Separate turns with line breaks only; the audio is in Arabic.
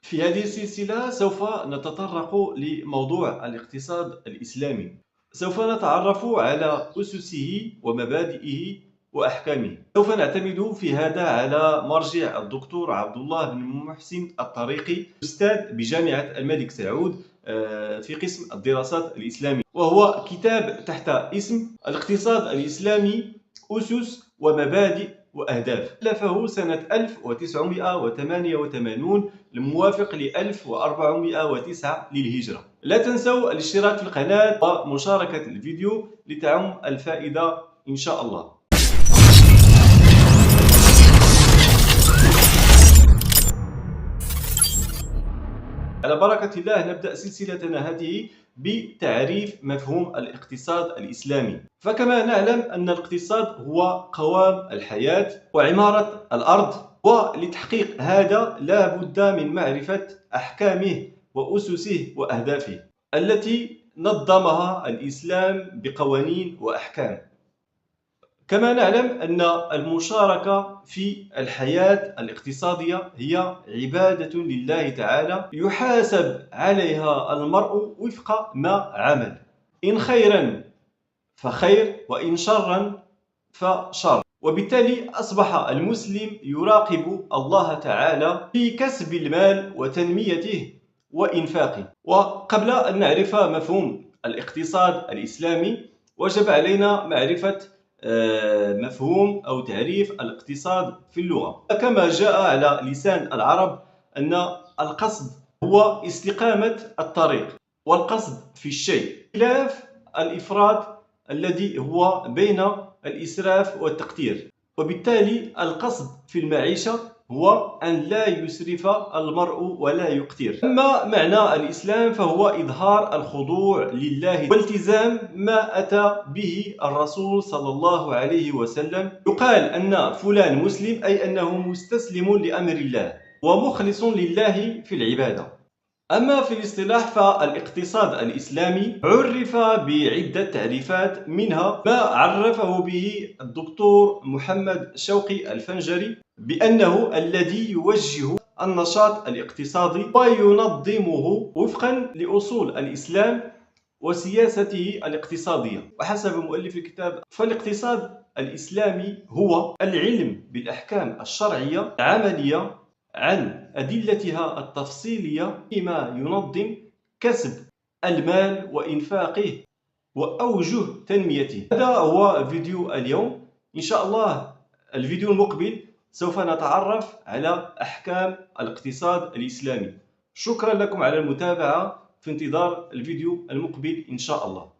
في هذه السلسلة سوف نتطرق لموضوع الاقتصاد الإسلامي. سوف نتعرف على أسسه ومبادئه وأحكامه. سوف نعتمد في هذا على مرجع الدكتور عبد الله بن محسن الطريقي، أستاذ بجامعة الملك سعود في قسم الدراسات الإسلامية، وهو كتاب تحت اسم الاقتصاد الإسلامي: أسس ومبادئ وأهداف. ألفه سنة 1988 الموافق ل 1409 للهجرة. لا تنسوا الاشتراك في القناة ومشاركة الفيديو لتعم الفائدة إن شاء الله. على بركة الله نبدأ سلسلتنا هذه بتعريف مفهوم الاقتصاد الإسلامي. فكما نعلم أن الاقتصاد هو قوام الحياة وعمارة الأرض، ولتحقيق هذا لا بد من معرفة أحكامه وأسسه وأهدافه التي نظمها الإسلام بقوانين وأحكام. كما نعلم أن المشاركة في الحياة الاقتصادية هي عبادة لله تعالى، يحاسب عليها المرء وفق ما عمل، إن خيرا فخير وإن شرا فشر. وبالتالي أصبح المسلم يراقب الله تعالى في كسب المال وتنميته وإنفاقه. وقبل أن نعرف مفهوم الاقتصاد الإسلامي وجب علينا معرفة مفهوم أو تعريف الاقتصاد في اللغة. كما جاء على لسان العرب أن القصد هو استقامة الطريق، والقصد في الشيء خلاف الإفراط الذي هو بين الإسراف والتقتير. وبالتالي القصد في المعيشة هو أن لا يسرف المرء ولا يقتر. أما معنى الإسلام فهو إظهار الخضوع لله والتزام ما أتى به الرسول صلى الله عليه وسلم. يقال أن فلان مسلم أي أنه مستسلم لأمر الله ومخلص لله في العبادة. أما في الاصطلاح فالاقتصاد الإسلامي عرف بعدة تعريفات، منها ما عرفه به الدكتور محمد شوقي الفنجري بأنه الذي يوجه النشاط الاقتصادي وينظمه وفقا لأصول الإسلام وسياسته الاقتصادية. وحسب مؤلف الكتاب فالاقتصاد الإسلامي هو العلم بالأحكام الشرعية العملية عن أدلتها التفصيلية فيما ينظم كسب المال وإنفاقه وأوجه تنميته. هذا هو فيديو اليوم. إن شاء الله الفيديو المقبل سوف نتعرف على أحكام الاقتصاد الإسلامي. شكرا لكم على المتابعة، في انتظار الفيديو المقبل إن شاء الله.